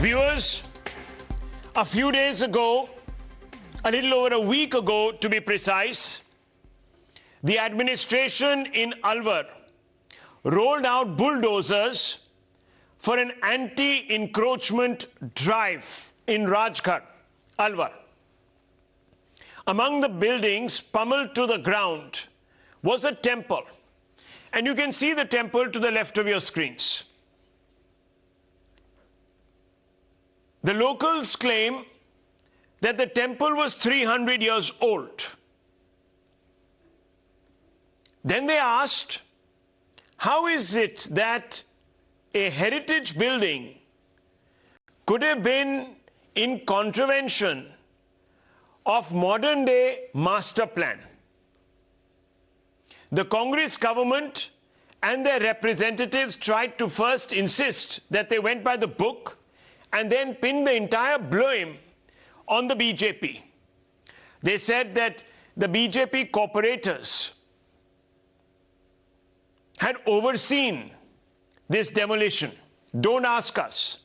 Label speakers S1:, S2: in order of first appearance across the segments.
S1: Viewers, a few days ago, a little over a week ago to be precise, the administration in Alwar rolled out bulldozers for an anti-encroachment drive in Rajasthan, Alwar. Among the buildings pummeled to the ground was a temple. And you can see the temple to the left of your screens. The locals claim that the temple was 300 years old. Then they asked, how is it that a heritage building could have been in contravention of modern-day master plan? The Congress government and their representatives tried to first insist that they went by the book and then pinned the entire blame on the BJP. They said that the BJP corporators had overseen this demolition. Don't ask us.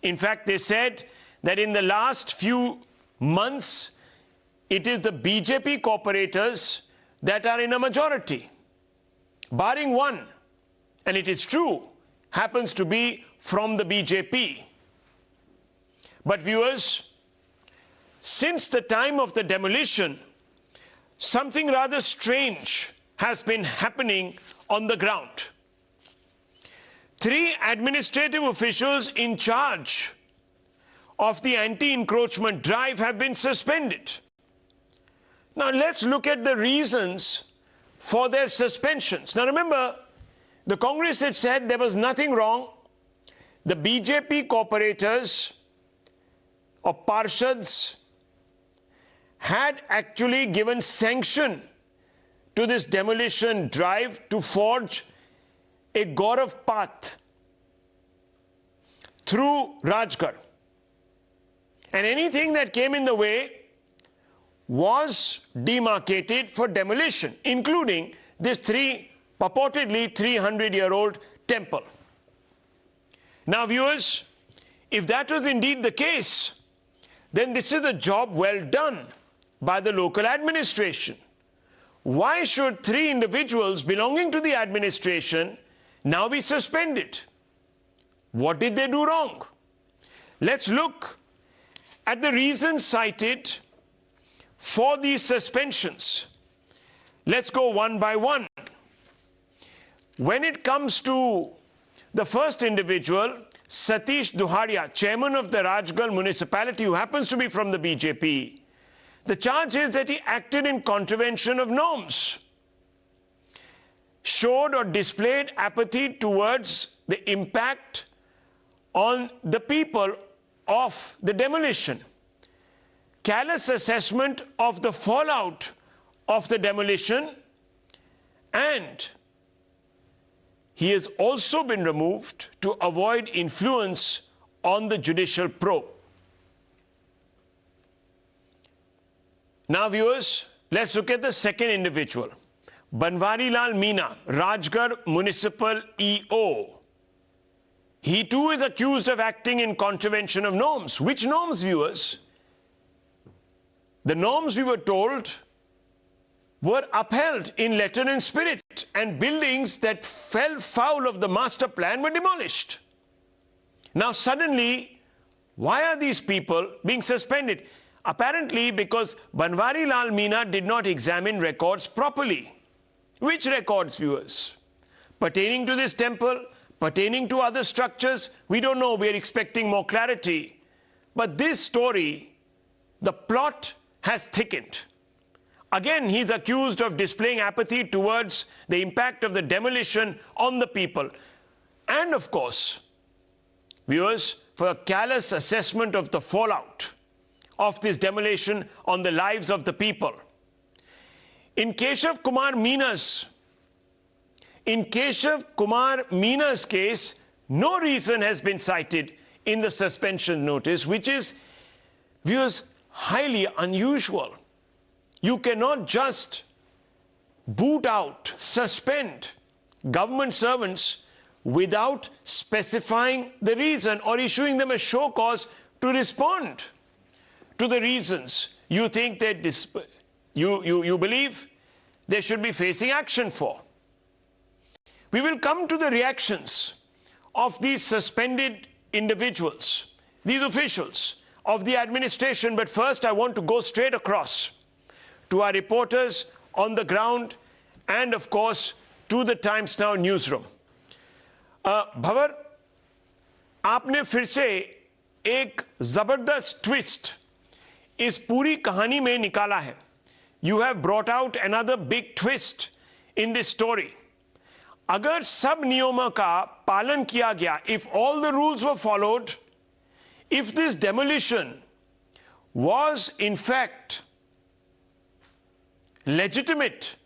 S1: In fact, they said that in the last few months, it is the BJP corporators that are in a majority, barring one, and it is true, happens to be from the BJP. But viewers, since the time of the demolition, something rather strange has been happening on the ground. 3 administrative officials in charge of the anti-encroachment drive have been suspended. Now let's look at the reasons for their suspensions. Now remember, the Congress had said there was nothing wrong. The BJP corporators or parshads had actually given sanction to this demolition drive to forge a Gaurav path through Rajgarh. And anything that came in the way was demarcated for demolition, including this purportedly 300-year-old temple. Now, viewers, if that was indeed the case, then this is a job well done by the local administration. Why should 3 individuals belonging to the administration now be suspended? What did they do wrong? Let's look at the reasons cited for these suspensions. Let's go one by one. When it comes to the first individual, Satish Duharia, chairman of the Rajasthan Municipality, who happens to be from the BJP, the charge is that he acted in contravention of norms, showed or displayed apathy towards the impact on the people of the demolition, careless assessment of the fallout of the demolition, and he has also been removed to avoid influence on the judicial probe. Now, viewers, let's look at the second individual, Banwari Lal Meena, Rajgarh Municipal EO. He too is accused of acting in contravention of norms. Which norms, viewers? The norms, we were told, were upheld in letter and spirit, and buildings that fell foul of the master plan were demolished. Now suddenly, why are these people being suspended? Apparently because Banwari Lal Meena did not examine records properly. Which records, viewers? Pertaining to this temple, pertaining to other structures? We don't know, we're expecting more clarity. But this story, the plot has thickened. Again, he's accused of displaying apathy towards the impact of the demolition on the people. And of course, viewers, for a careless assessment of the fallout of this demolition on the lives of the people. In Keshav Kumar Meena's case, no reason has been cited in the suspension notice, which is, viewers, highly unusual. You cannot just boot out, suspend government servants without specifying the reason or issuing them a show cause to respond to the reasons you think that you believe they should be facing action for. We will come to the reactions of these suspended individuals, these officials of the administration, but first I want to go straight across to our reporters on the ground and of course to the Times Now newsroom. भंवर, आपने फिर से एक जबरदस्त twist इस पूरी कहानी में निकाला है. You have brought out another big twist in this story. अगर सब नियमों का पालन किया गया, if all the rules were followed, if this demolition was in fact legitimate,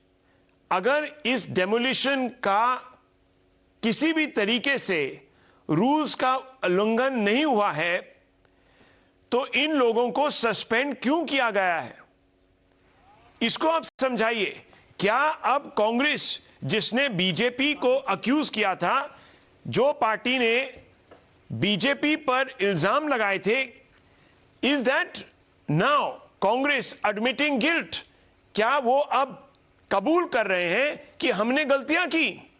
S1: अगर इस demolition का किसी भी तरीके से रूल्स का उल्लंघन नहीं हुआ है, तो इन लोगों को सस्पेंड क्यों किया गया है? इसको आप समझाइए. क्या अब कांग्रेस, जिसने बीजेपी को अक्यूज किया था, जो पार्टी ने बीजेपी पर इल्जाम लगाए थे, is that now Congress admitting guilt? क्या वो अब कबूल कर रहे हैं कि हमने गलतियां की?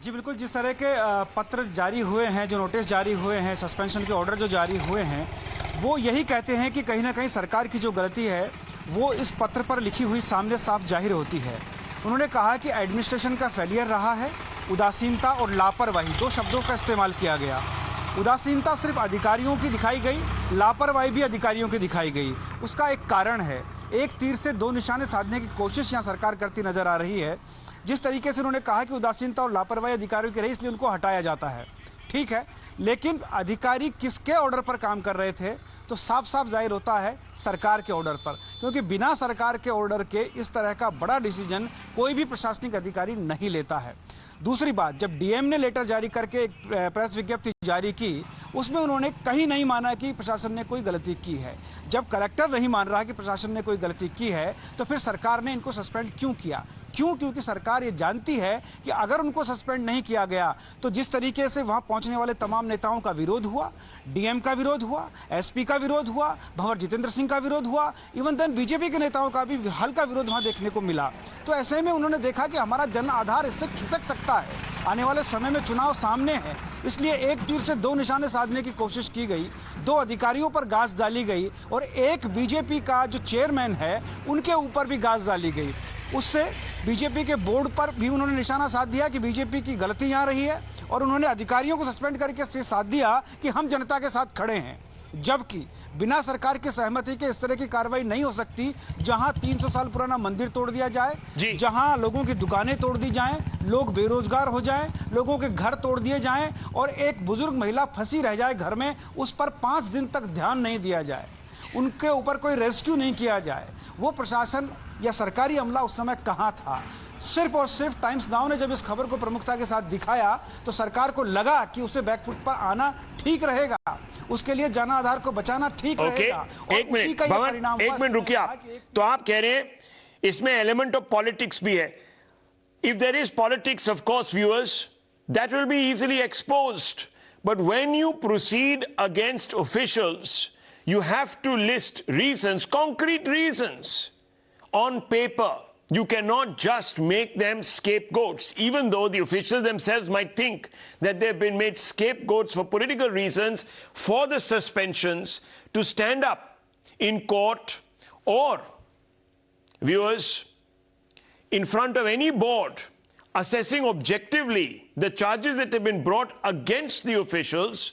S2: जी बिल्कुल, जिस तरह के पत्र जारी हुए हैं, जो नोटिस जारी हुए हैं, सस्पेंशन के ऑर्डर जो जारी हुए हैं, वो यही कहते हैं कि कहीं ना कहीं सरकार की जो गलती है वो इस पत्र पर लिखी हुई सामने साफ जाहिर होती है. उन्होंने कहा कि एडमिनिस्ट्रेशन का फेलियर रहा है, उदासीनता और लापरवाही, दो शब्दों का इस्तेमाल किया गया. उदासीनता सिर्फ अधिकारियों की दिखाई गई, लापरवाही भी अधिकारियों की दिखाई गई. उसका एक कारण है, एक तीर से दो निशाने साधने की कोशिश यहाँ सरकार करती नजर आ रही है. जिस तरीके से उन्होंने कहा कि उदासीनता और लापरवाही अधिकारियों की रही, इसलिए उनको हटाया जाता है. ठीक है, लेकिन अधिकारी किसके ऑर्डर पर काम कर रहे थे? तो साफ साफ जाहिर होता है सरकार के ऑर्डर पर, क्योंकि बिना सरकार के ऑर्डर के इस तरह का बड़ा डिसीजन कोई भी प्रशासनिक अधिकारी नहीं लेता है. दूसरी बात, जब डीएम ने लेटर जारी करके एक प्रेस विज्ञप्ति जारी की, उसमें उन्होंने कहीं नहीं माना कि प्रशासन ने कोई गलती की है. जब कलेक्टर नहीं मान रहा कि प्रशासन ने कोई गलती की है, तो फिर सरकार ने इनको सस्पेंड क्यों किया? क्यों? क्योंकि सरकार ये जानती है कि अगर उनको सस्पेंड नहीं किया गया तो जिस तरीके से वहां पहुंचने वाले तमाम नेताओं का विरोध हुआ, डीएम का विरोध हुआ, एसपी का विरोध हुआ, भंवर जितेंद्र सिंह का विरोध हुआ, इवन देन बीजेपी के नेताओं का भी हल्का विरोध वहां देखने को मिला. तो ऐसे में उन्होंने देखा कि हमारा जन आधार इससे खिसक सकता है, आने वाले समय में चुनाव सामने है, इसलिए एक तीर से दो निशाने साधने की कोशिश की गई. दो अधिकारियों पर गाज डाली गई और एक बीजेपी का जो चेयरमैन है उनके ऊपर भी गाज डाली गई. उससे बीजेपी के बोर्ड पर भी उन्होंने निशाना साध दिया कि बीजेपी की गलती यहाँ रही है, और उन्होंने अधिकारियों को सस्पेंड करके साथ दिया कि हम जनता के साथ खड़े हैं. जबकि बिना सरकार की सहमति के इस तरह की कार्रवाई नहीं हो सकती. जहां 300 साल पुराना मंदिर तोड़ दिया जाए, जहां लोगों की दुकानें तोड़ दी जाएं, लोग बेरोजगार हो जाएं, लोगों के घर तोड़ दिए जाएं और एक बुजुर्ग महिला फंसी रह जाए घर में, उस पर 5 दिन तक ध्यान नहीं दिया जाए, उनके ऊपर कोई रेस्क्यू नहीं किया जाए, वो प्रशासन या सरकारी अमला उस समय कहां था? सिर्फ और सिर्फ टाइम्स नाउ ने जब इस खबर को प्रमुखता के साथ दिखाया तो सरकार को लगा कि उसे बैकफुट पर आना ठीक रहेगा, उसके लिए जन आधार को बचाना ठीक रहेगा.
S1: एक मिनट रुकिए आप. तो आप कह रहे हैं इसमें एलिमेंट ऑफ पॉलिटिक्स भी है. If there is politics, of course viewers, that will be easily exposed, but when you proceed against officials, you have to list reasons, concrete reasons on paper. You cannot just make them scapegoats, even though the officials themselves might think that they've been made scapegoats for political reasons for the suspensions, to stand up in court or, viewers, in front of any board assessing objectively the charges that have been brought against the officials.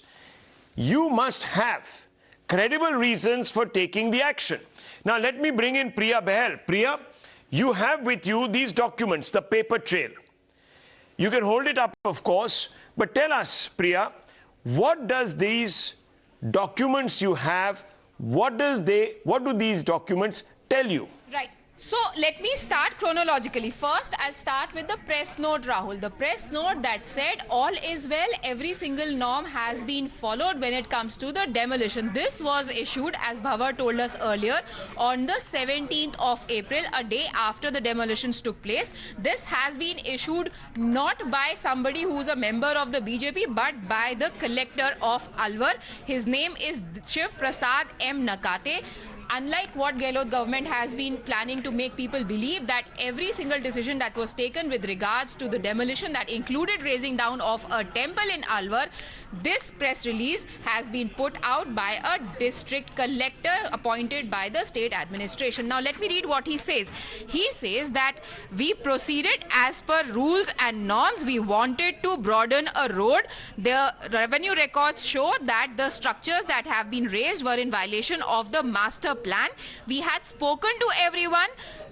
S1: You must have credible reasons for taking the action. Now let me bring in Priya Behel. Priya, you have with you these documents, the paper trail. You can hold it up, of course, but tell us, Priya, what does these documents you have, what do these documents tell you?
S3: Right. So let me start chronologically. First, I'll start with the press note, Rahul. The press note that said all is well, every single norm has been followed when it comes to the demolition. This was issued, as Bhava told us earlier, on the 17th of April, a day after the demolitions took place. This has been issued not by somebody who's a member of the BJP, but by the collector of Alwar. His name is Shiv Prasad M. Nakate. Unlike what Gehlot government has been planning to make people believe, that every single decision that was taken with regards to the demolition that included razing down of a temple in Alwar, this press release has been put out by a district collector appointed by the state administration. Now let me read what he says. He says that we proceeded as per rules and norms. We wanted to broaden a road. The revenue records show that the structures that have been razed were in violation of the master plan. We had spoken to everyone.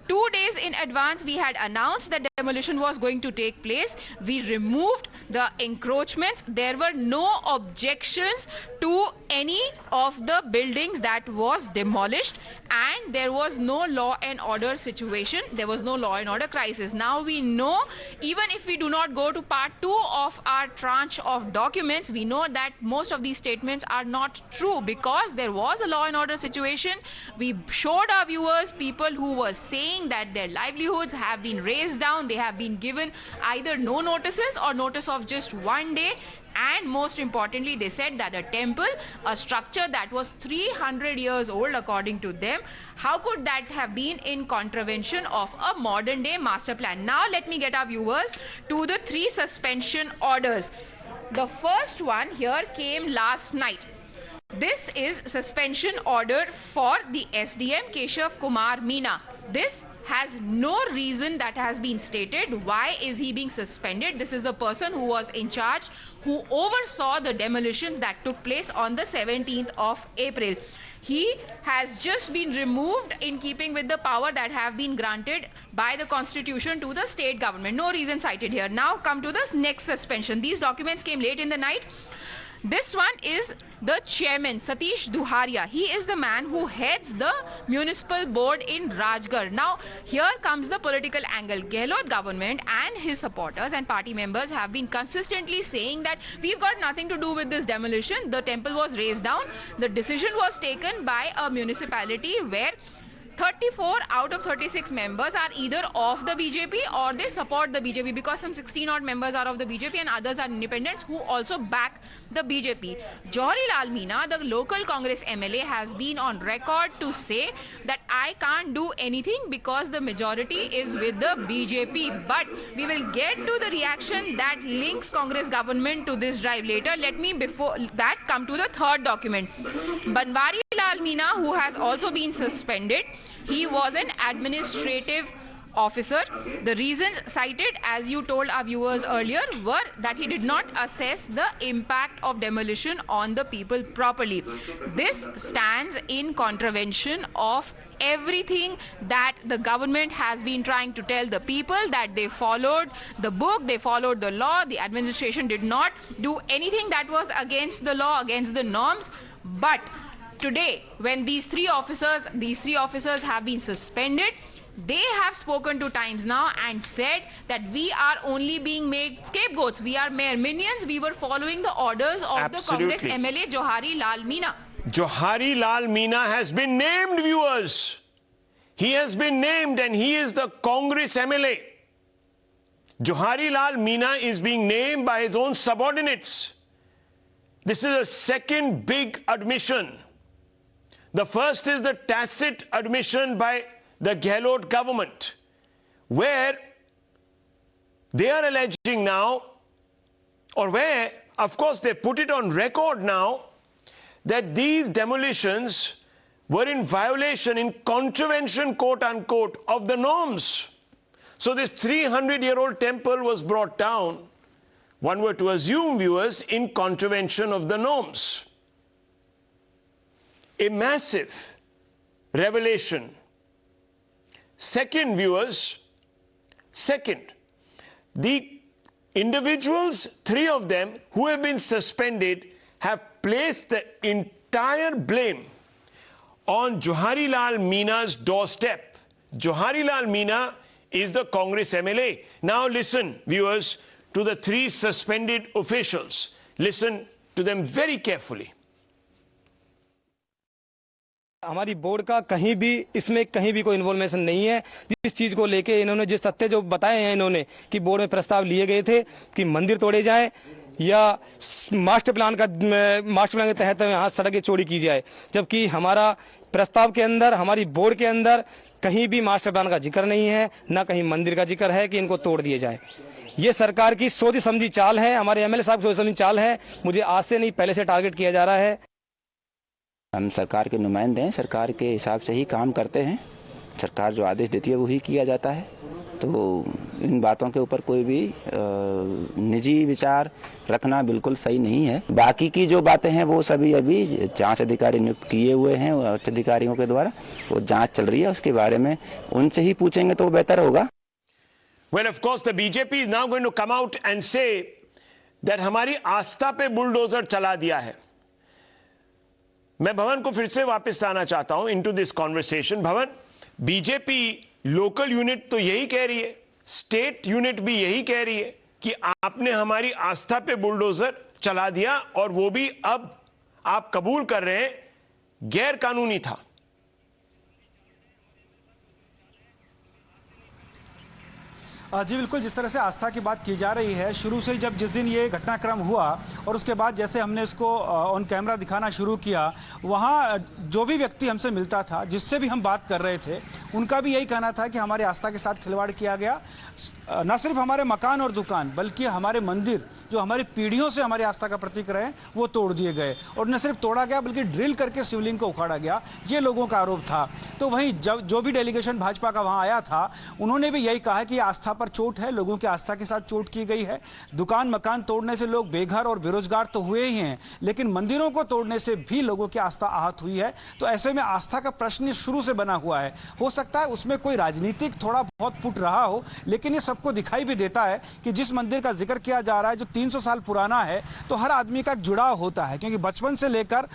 S3: 2 days in advance, we had announced that demolition was going to take place. We removed the encroachments. There were no objections to any of the buildings that was demolished, and there was no law and order situation. There was no law and order crisis. Now we know, even if we do not go to part 2 of our tranche of documents, we know that most of these statements are not true, because there was a law and order situation. We showed our viewers people who were saying that their livelihoods have been razed down. They have been given either no notices or notice of just 1 day. And most importantly, they said that a temple, a structure that was 300 years old according to them, how could that have been in contravention of a modern day master plan? Now let me get our viewers to the 3 suspension orders. The first one here came last night. This is suspension order for the SDM Keshav Kumar Meena. This has no reason that has been stated. Why is he being suspended? This is the person who was in charge, who oversaw the demolitions that took place on the 17th of April. He has just been removed in keeping with the power that have been granted by the constitution to the state government. No reason cited here. Now come to this next suspension. These documents came late in the night. This one is the chairman, Satish Duharia. He is the man who heads the municipal board in Rajgarh. Now, here comes the political angle. Gehlot government and his supporters and party members have been consistently saying that we've got nothing to do with this demolition. The temple was razed down. The decision was taken by a municipality where 34 out of 36 members are either of the BJP or they support the BJP, because some 16 odd members are of the BJP and others are independents who also back the BJP. Johari Lal Meena, the local Congress MLA, has been on record to say that I can't do anything because the majority is with the BJP. But we will get to the reaction that links Congress government to this drive later. Let me before that come to the third document. Banwari Lal Meena, who has also been suspended. He was an administrative officer. The reasons cited, as you told our viewers earlier, were that he did not assess the impact of demolition on the people properly. This stands in contravention of everything that the government has been trying to tell the people, that they followed the book, they followed the law. The administration did not do anything that was against the law, against the norms. But today, when these three officers have been suspended, they have spoken to Times Now and said that we are only being made scapegoats. We are mere minions. We were following the orders of the Congress MLA Johari Lal Meena.
S1: Johari Lal Meena has been named, viewers. He has been named and he is the Congress MLA. Johari Lal Meena is being named by his own subordinates. This is a second big admission. The first is the tacit admission by the Gehlot government, where they are alleging now, or where, of course, they put it on record now, that these demolitions were in violation, in contravention, quote unquote, of the norms. So this 300-year-old temple was brought down, one were to assume, viewers, in contravention of the norms. A massive revelation. Second, viewers, the individuals, 3 of them, who have been suspended, have placed the entire blame on Johari Lal Meena's doorstep. Johari Meena is the Congress MLA. Now listen, viewers, to the three suspended officials. Listen to them very carefully.
S4: हमारी board का कहीं भी इसमें कहीं भी कोई इन्वॉल्वेशन नहीं है। जिस चीज को लेके इन्होंने जिस तथ्य जो बताए हैं इन्होंने कि बोर्ड में प्रस्ताव लिए गए थे कि मंदिर तोड़े जाए या मास्टर प्लान के तहत यहाँ सड़कें चौड़ी की जाए, जबकि हमारा प्रस्ताव के अंदर हमारी बोर्ड के अंदर कहीं भी मास्टर प्लान का जिक्र नहीं है, ना कहीं मंदिर का जिक्र है कि इनको तोड़ दिए जाए। ये सरकार की सोची समझी चाल है, हमारे एमएलए साहब की सोची समझी चाल है। मुझे आज से नहीं पहले से टारगेट किया जा रहा है।
S5: हम सरकार के नुमाइंदे हैं, सरकार के हिसाब से ही काम करते हैं। सरकार जो आदेश देती है वही किया जाता है। तो इन बातों के ऊपर कोई भी निजी विचार रखना बिल्कुल सही नहीं है। बाकी की जो बातें हैं वो सभी अभी जांच अधिकारी नियुक्त किए हुए हैं उच्च अधिकारियों के द्वारा, वो जांच चल रही है। उसके बारे में उनसे ही पूछेंगे तो बेहतर होगा।
S1: Well, of course, the BJP is now going to come out and say that हमारी आस्था पे बुलडोजर चला दिया है। मैं भवन को फिर से वापस लाना चाहता हूं इनटू दिस कॉन्वर्सेशन। भवन, बीजेपी लोकल यूनिट तो यही कह रही है, स्टेट यूनिट भी यही कह रही है कि आपने हमारी आस्था पे बुलडोजर चला दिया और वो भी अब आप कबूल कर रहे हैं गैर कानूनी था।
S2: जी बिल्कुल, जिस तरह से आस्था की बात की जा रही है, शुरू से ही जब जिस दिन ये घटनाक्रम हुआ और उसके बाद जैसे हमने इसको ऑन कैमरा दिखाना शुरू किया, वहाँ जो भी व्यक्ति हमसे मिलता था, जिससे भी हम बात कर रहे थे, उनका भी यही कहना था कि हमारे आस्था के साथ खिलवाड़ किया गया। न सिर्फ हमारे मकान और दुकान बल्कि हमारे मंदिर जो हमारी पीढ़ियों से हमारी आस्था का प्रतीक रहे वो तोड़ दिए गए, और न सिर्फ तोड़ा गया बल्कि ड्रिल करके शिवलिंग को उखाड़ा गया, ये लोगों का आरोप था। तो वहीं जो भी डेलीगेशन भाजपा का वहाँ आया था, उन्होंने भी यही कहा कि आस्था पर चोट है, लोगों की आस्था के साथ चोट की गई है। दुकान मकान तोड़ने से लोग बेघर और बेरोजगार तो हुए ही हैं, लेकिन मंदिरों को तोड़ने से भी लोगों की आस्था आहत हुई है। तो ऐसे में आस्था का प्रश्न शुरू से बना हुआ है। हो सकता है उसमें कोई राजनीतिक थोड़ा बहुत पुट रहा हो, लेकिन ये सबको दिखाई भी देता है कि जिस मंदिर का जिक्र किया जा रहा है जो 300 साल पुराना है, तो हर आदमी का जुड़ाव होता है, क्योंकि बचपन से लेकर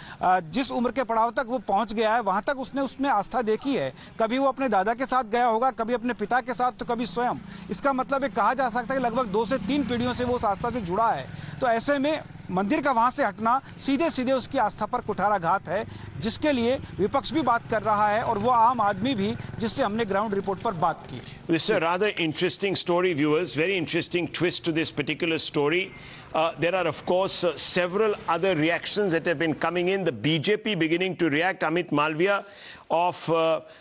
S2: जिस उम्र के पड़ाव तक वो पहुंच गया है वहां तक उसने उसमें आस्था देखी है। कभी वो अपने दादा के साथ गया होगा, कभी अपने पिता के साथ, तो कभी स्वयं। इसका मतलब ये कहा जा सकता है कि लगभग 2 से 3 पीढ़ियों से वो उस आस्था से जुड़ा है। तो ऐसे में मंदिर का वहां से हटना सीधे सीधे उसकी आस्था पर कुठाराघात है, जिसके लिए विपक्ष भी बात कर रहा है और वो आम आदमी भी, जिससे हमने ग्राउंड रिपोर्ट पर बात की।
S1: This is a rather interesting story, viewers. Very interesting twist to this particular story. There are, of course, several other reactions that have been coming in. The BJP beginning to react. Amit Malviya of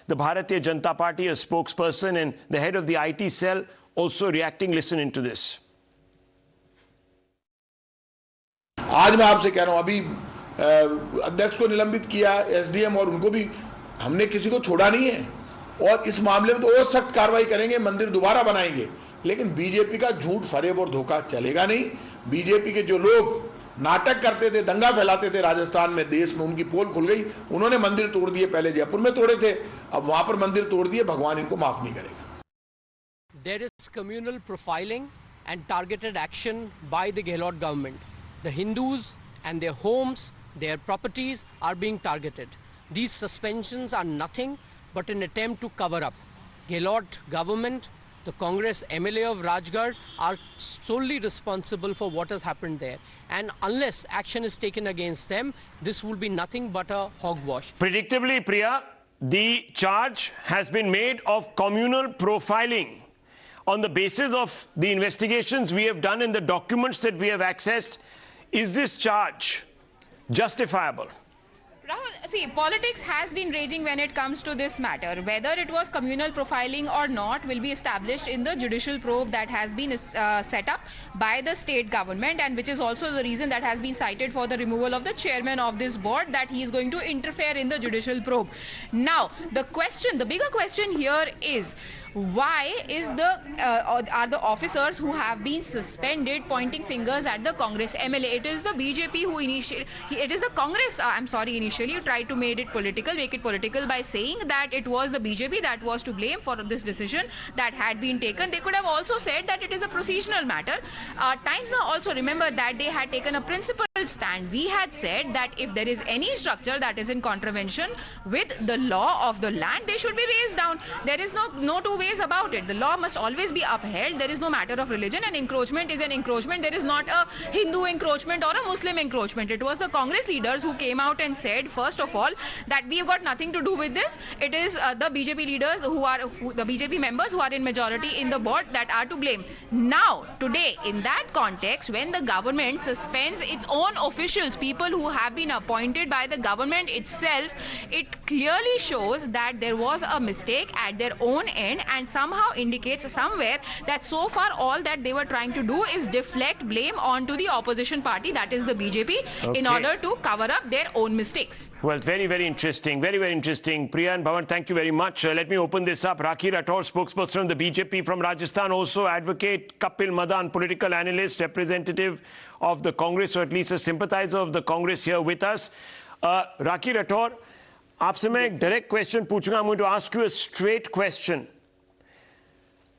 S1: the Bharatiya Janata Party, a spokesperson, and the head of the IT cell also reacting. Listen into this.
S6: आज मैं आपसे कह रहा हूं, अभी अध्यक्ष को निलंबित किया, एसडीएम, और उनको भी हमने किसी को छोड़ा नहीं है, और इस मामले में तो और सख्त कार्रवाई करेंगे, मंदिर दोबारा बनाएंगे। लेकिन बीजेपी का झूठ, फरेब और धोखा चलेगा नहीं। बीजेपी के जो लोग नाटक करते थे, दंगा फैलाते थे राजस्थान में, देश में, उनकी पोल खुल गई। उन्होंने मंदिर तोड़ दिए, पहले जयपुर में तोड़े थे, अब वहां पर मंदिर तोड़ दिए। भगवान इनको माफ नहीं करेगा।
S7: There is communal profiling and targeted action by the Gehlot government. The Hindus and their homes, their properties are being targeted. These suspensions are nothing but an attempt to cover up. Gehlot government, the Congress MLA of Rajgarh are solely responsible for what has happened there. And unless action is taken against them, this will be nothing but a hogwash.
S1: Predictably, Priya, the charge has been made of communal profiling. On the basis of the investigations we have done and the documents that we have accessed, is this charge justifiable?
S3: Rahul, see, politics has been raging when it comes to this matter. Whether it was communal profiling or not will be established in the judicial probe that has been set up by the state government, and which is also the reason that has been cited for the removal of the chairman of this board, that he is going to interfere in the judicial probe. Now, the bigger question here is, why is are the officers who have been suspended pointing fingers at the Congress MLA? It is the BJP who it is the Congress, initially tried to make it political by saying that it was the BJP that was to blame for this decision that had been taken. They could have also said that it is a procedural matter. Times Now also remember that they had taken a principal initial stand, we had said that if there is any structure that is in contravention with the law of the land, they should be razed down. There is no two ways about it. The law must always be upheld. There is no matter of religion. An encroachment is an encroachment. There is not a Hindu encroachment or a Muslim encroachment. It was the Congress leaders who came out and said, first of all, that we have got nothing to do with this. It is the BJP leaders the BJP members who are in majority in the board that are to blame. Now, today, in that context, when the government suspends its own officials, people who have been appointed by the government itself, it clearly shows that there was a mistake at their own end and somehow indicates somewhere that so far all that they were trying to do is deflect blame onto the opposition party, that is the BJP, in order to cover up their own mistakes.
S1: Well, very, very interesting. Very, very interesting. Priya and Bhavan, thank you very much. Let me open this up. Rakhi Rathore, spokesperson of the BJP from Rajasthan, also advocate Kapil Madan, political analyst, representative of the Congress, or at least a sympathizer of the Congress, here with us. Rakhi Rathore, आपसे मैं एक direct question पूछूंगा. I'm going to ask you a straight question.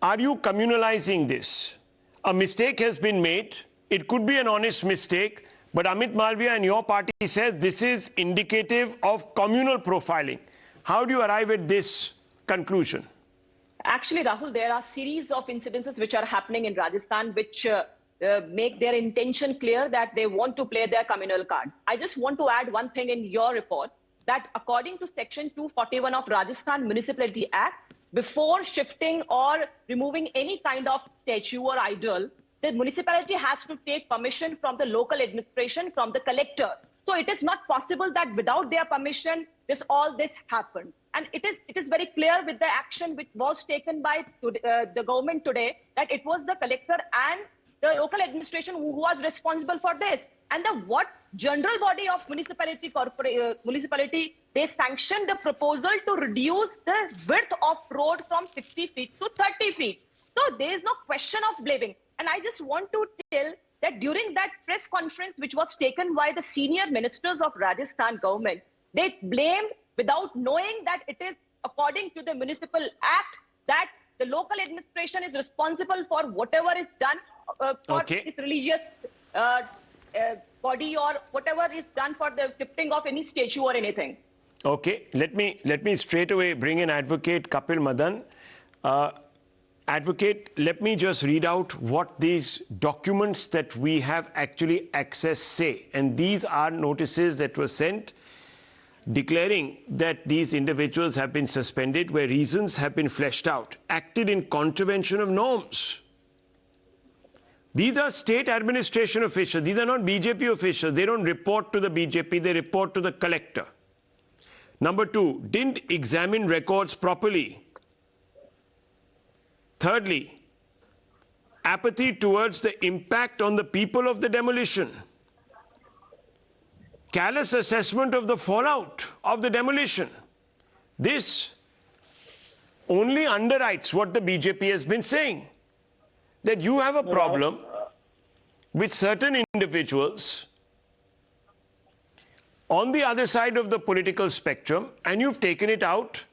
S1: Are you communalizing this? A mistake has been made. It could be an honest mistake, but Amit Malviya and your party says this is indicative of communal profiling. How do you arrive at this conclusion?
S8: Actually, Rahul, there are series of incidences which are happening in Rajasthan which make their intention clear that they want to play their communal card. I just want to add one thing in your report, that according to Section 241 of Rajasthan Municipality Act, before shifting or removing any kind of statue or idol, the municipality has to take permission from the local administration, from the collector. So it is not possible that without their permission, all this happened. And it is very clear with the action which was taken by the government today that it was the collector and the local administration who was responsible for this. And what general body of municipality, they sanctioned the proposal to reduce the width of road from 60 feet to 30 feet. So there is no question of blaming. And I just want to tell that during that press conference which was taken by the senior ministers of Rajasthan government, they blamed without knowing that it is according to the Municipal Act that the local administration is responsible for whatever is done for this religious body or whatever is done for the lifting of any statue or anything.
S1: Okay, let me straight away bring in Advocate Kapil Madan. Advocate, let me just read out what these documents that we have actually access say. And these are notices that were sent declaring that these individuals have been suspended where reasons have been fleshed out, acted in contravention of norms. These are state administration officials. These are not BJP officials. They don't report to the BJP. They report to the collector. Number two, didn't examine records properly. Thirdly, apathy towards the impact on the people of the demolition. Callous assessment of the fallout of the demolition. This only underwrites what the BJP has been saying, that you have a problem with certain individuals on the other side of the political spectrum, and you've taken it out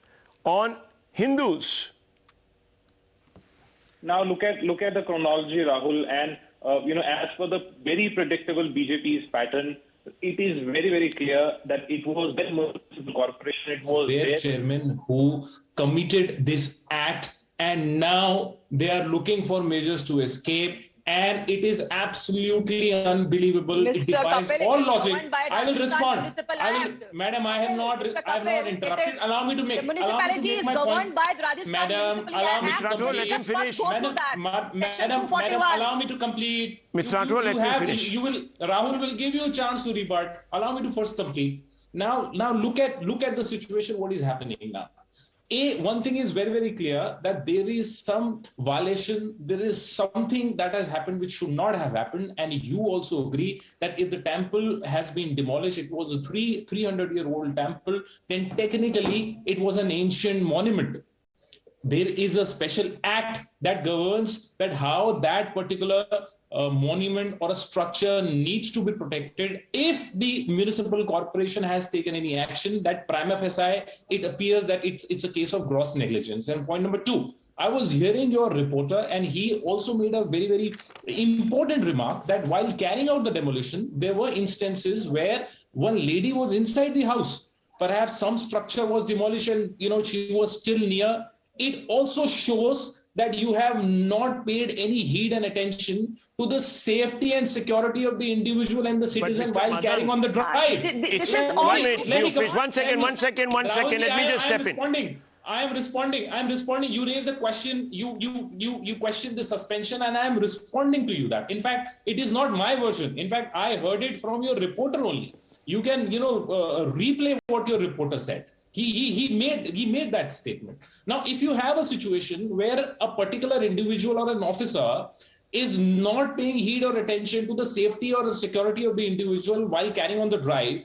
S1: on Hindus.
S9: Now look at the chronology, Rahul, and as per the very predictable BJP's pattern, it is very, very clear that it was the municipal corporation, it was
S10: their chairman who committed this act, and now they are looking for measures to escape. And it is absolutely unbelievable.
S8: Mr.
S10: It defies
S8: Kapil,
S10: all logic. I will respond.
S8: Madam,
S10: I have not interrupted. Allow me to make.
S8: The municipality is governed by the Rajasthan
S10: Madam, allow me to complete.
S1: Let him finish.
S10: Madam, allow me to complete.
S1: Ms. Rathore, let me finish.
S10: Rahul will give you a chance to rebut. Allow me to first complete. Now look at the situation. What is happening now? One thing is very, very clear, that there is some violation, there is something that has happened which should not have happened. And you also agree that if the temple has been demolished, it was a 300-year-old temple, then technically it was an ancient monument. There is a special act that governs that how that particular monument or a structure needs to be protected. If the municipal corporation has taken any action, that prima facie, it appears that it's a case of gross negligence. And point number two, I was hearing your reporter, and he also made a very, very important remark that while carrying out the demolition, there were instances where one lady was inside the house. Perhaps some structure was demolished and, she was still near. It also shows that you have not paid any heed and attention to the safety and security of the individual and the citizen while carrying on the drive.
S1: One second. Let me just step in.
S10: I am responding. You raised a question. You questioned the suspension, and I am responding to you that. In fact, it is not my version. In fact, I heard it from your reporter only. You can, replay what your reporter said. He made that statement. Now, if you have a situation where a particular individual or an officer is not paying heed or attention to the safety or the security of the individual while carrying on the drive,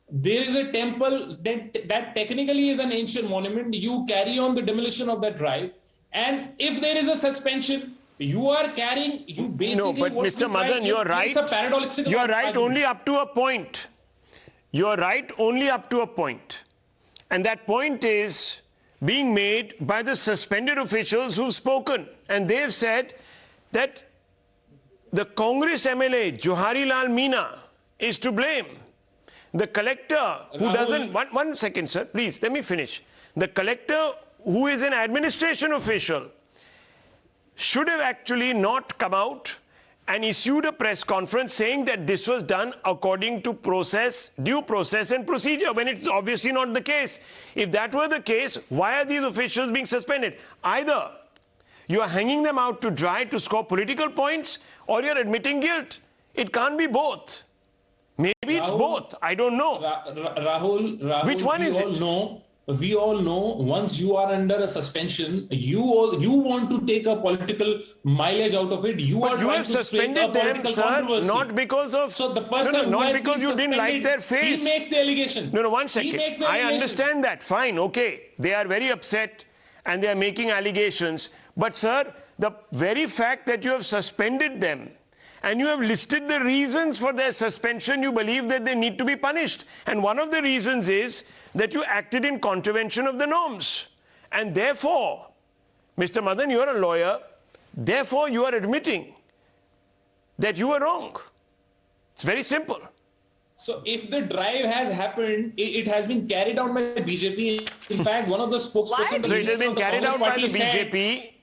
S10: there is a temple that technically is an ancient monument. You carry on the demolition of that drive, and if there is a suspension, you are carrying. You basically.
S1: No, but Mr. Madan, you're right.
S10: It's a paradoxical.
S1: You're right only up to a point. You're right only up to a point, and that point is being made by the suspended officials who've spoken, and they've said that the Congress MLA Johari Lal Meena is to blame. The collector who
S10: Rahul,
S1: doesn't... One second, sir. Please, let me finish. The collector who is an administration official should have actually not come out and issued a press conference saying that this was done according to process, due process and procedure, when it's obviously not the case. If that were the case, why are these officials being suspended? Either you are hanging them out to dry to score political points, or you're admitting guilt. It can't be both. Maybe it's both. I don't know.
S10: Rahul,
S1: which one is it?
S10: We all know once you are under a suspension, you want to take a political mileage out of it. You
S1: have suspended them, sir, not because of...
S10: So the person
S1: not because you didn't like their face.
S10: He makes the allegation.
S1: No, one second. I understand that. Fine, okay. They are very upset and they are making allegations. But, sir, the very fact that you have suspended them and you have listed the reasons for their suspension, you believe that they need to be punished. And one of the reasons is that you acted in contravention of the norms. And therefore, Mr. Madan, you are a lawyer. Therefore, you are admitting that you were wrong. It's very simple.
S10: So if the drive has happened, it has been carried out by the BJP. In fact, one of the spokespersons...
S1: So it has been carried out by the BJP.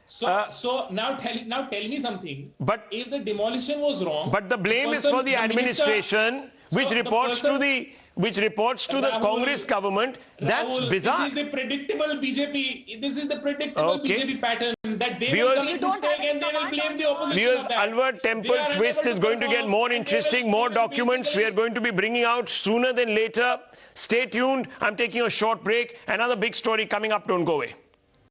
S10: So now tell me something.
S1: But
S10: if the demolition was wrong,
S1: but the blame is for the administration, which reports to the Congress government. That's bizarre.
S10: This is the predictable BJP. This is the predictable BJP pattern that they will commit mistake and they will blame the opposition. Of that.
S1: Alwar Temple twist is going to get more interesting. More documents we are going to be bringing out sooner than later. Stay tuned. I'm taking a short break. Another big story coming up. Don't go away.